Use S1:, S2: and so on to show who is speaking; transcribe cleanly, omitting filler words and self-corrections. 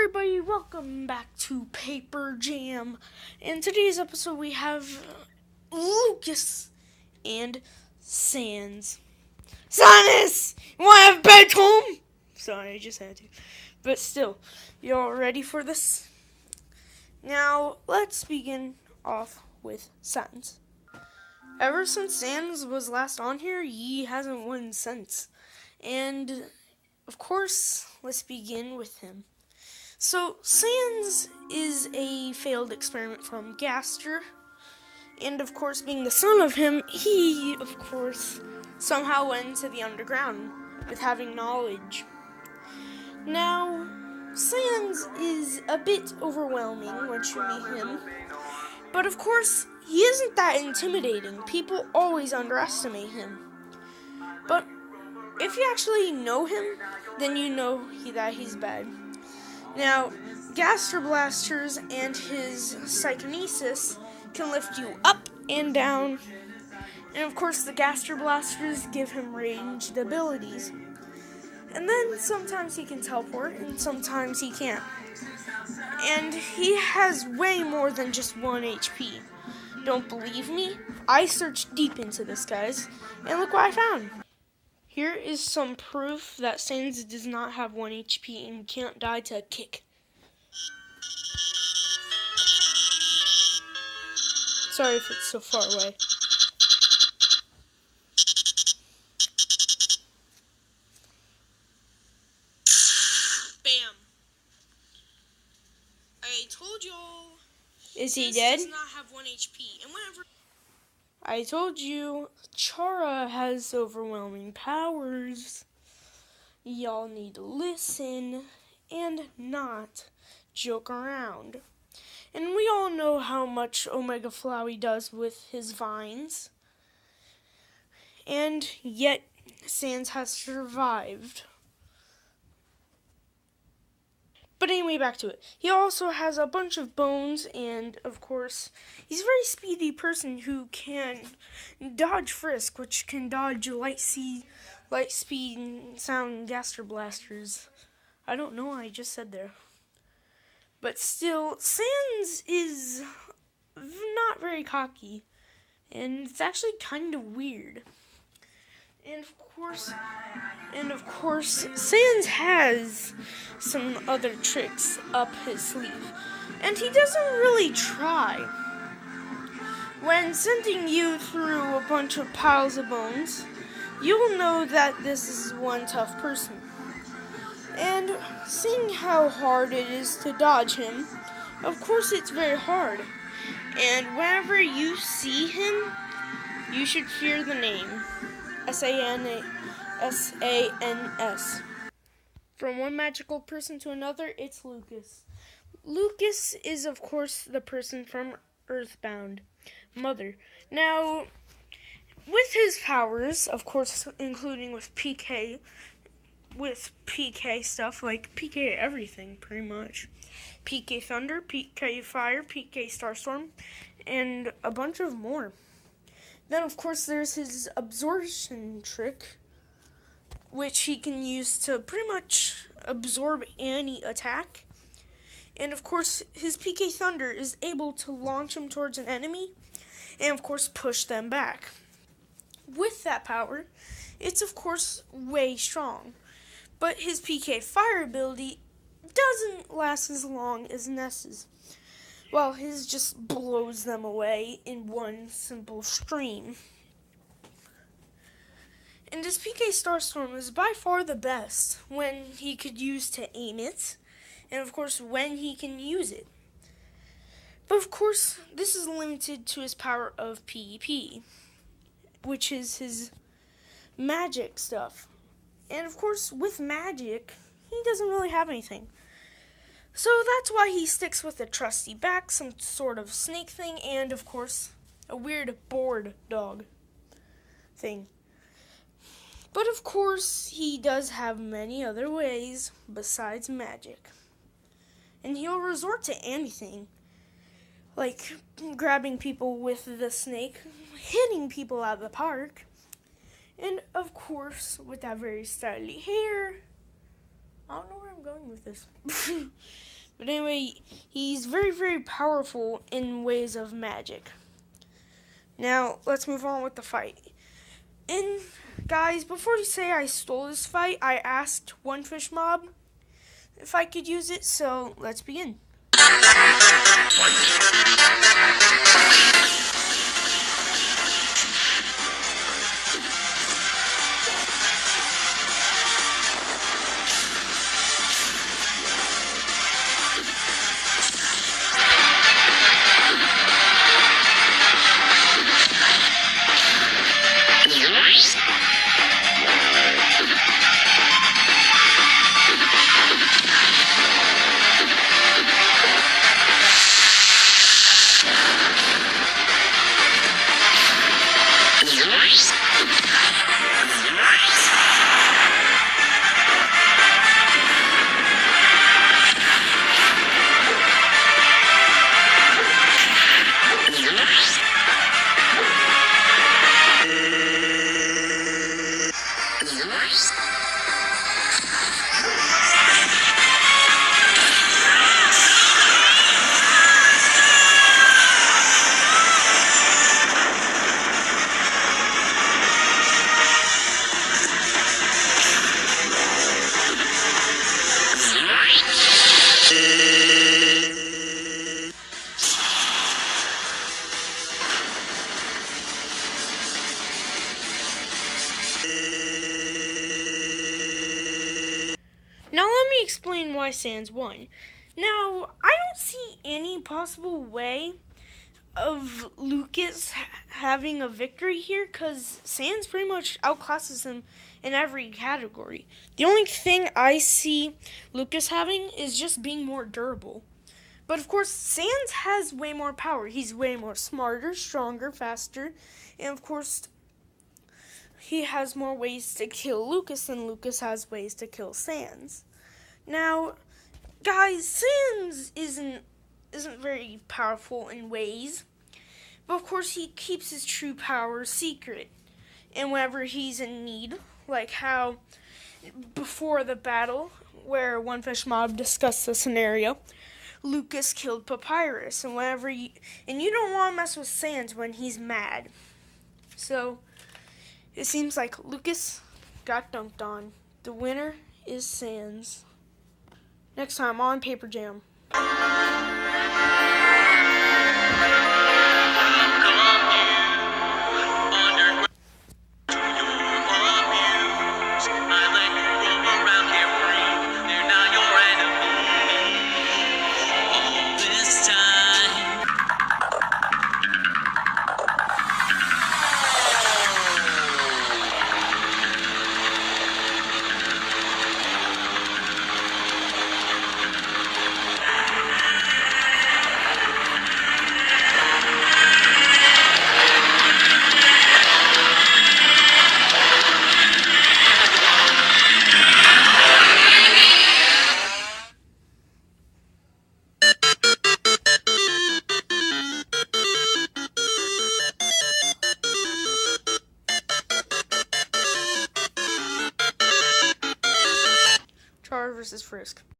S1: everybody, welcome back to Paper Jam. In today's episode we have Lucas and Sans. Sanis! You want to have bedtime? Sorry, I just had to. But still, you all ready for this? Now, let's begin off with Sans. Ever since Sans was last on here, he hasn't won since. And, of course, let's begin with him. So, Sans is a failed experiment from Gaster, and of course, being the son of him, he, of course, somehow went into the underground with having knowledge. Now, Sans is a bit overwhelming once you meet him, but of course, he isn't that intimidating. People always underestimate him. But if you actually know him, then you know that he's bad. Now, Gaster Blasters and his Psychonesis can lift you up and down. And of course, the Gaster Blasters give him ranged abilities. And then sometimes he can teleport and sometimes he can't. And he has way more than just 1 HP. Don't believe me? I searched deep into this, guys, and look what I found. Here is some proof that Sans does not have 1 HP and can't die to a kick. Sorry if it's so far away. Bam. I told y'all. Is he dead? Does not have 1 HP. And whenever I told you, Chara has overwhelming powers. Y'all need to listen and not joke around. And we all know how much Omega Flowey does with his vines. And yet, Sans has survived. But anyway, back to it. He also has a bunch of bones, and of course, he's a very speedy person who can dodge Frisk, which can dodge light speed sound Gaster Blasters. I don't know what I just said there. But still, Sans is not very cocky, and it's actually kind of weird. And of course, Sans has some other tricks up his sleeve, and he doesn't really try. When sending you through a bunch of piles of bones, you'll know that this is one tough person. And seeing how hard it is to dodge him, of course it's very hard. And whenever you see him, you should fear the name. S-A-N-S. From one magical person to another, it's Lucas. Lucas is, of course, the person from Earthbound, Mother. Now, with his powers, of course, including with PK stuff, like PK everything, pretty much. PK Thunder, PK Fire, PK Starstorm, and a bunch of more. Then, of course, there's his absorption trick, which he can use to pretty much absorb any attack. And, of course, his PK Thunder is able to launch him towards an enemy and, of course, push them back. With that power, it's, of course, way strong. But his PK Fire ability doesn't last as long as Ness's. Well, his just blows them away in one simple stream. And his PK Starstorm is by far the best when he could use to aim it, and of course when he can use it. But of course, this is limited to his power of PEP, which is his magic stuff. And of course, with magic, he doesn't really have anything. So that's why he sticks with a trusty back, some sort of snake thing, and of course, a weird board dog thing. But of course, he does have many other ways besides magic. And he'll resort to anything, like grabbing people with the snake, hitting people out of the park, and of course, with that very stylish hair, I don't know where I'm going with this. But anyway, he's very, very powerful in ways of magic. Now, let's move on with the fight. And, guys, before you say I stole this fight, I asked One Fish Mob if I could use it, so let's begin. Now let me explain why Sans won. Now, I don't see any possible way of Lucas having a victory here because Sans pretty much outclasses him in every category. The only thing I see Lucas having is just being more durable. But of course, Sans has way more power. He's way more smarter, stronger, faster, and of course, he has more ways to kill Lucas than Lucas has ways to kill Sans. Now, guys, Sans isn't very powerful in ways, but of course he keeps his true power secret. And whenever he's in need, like how before the battle, where One Fish Mob discussed the scenario, Lucas killed Papyrus, and you don't want to mess with Sans when he's mad. So it seems like Lucas got dunked on. The winner is Sans. Next time on Paper Jam. Char versus Frisk.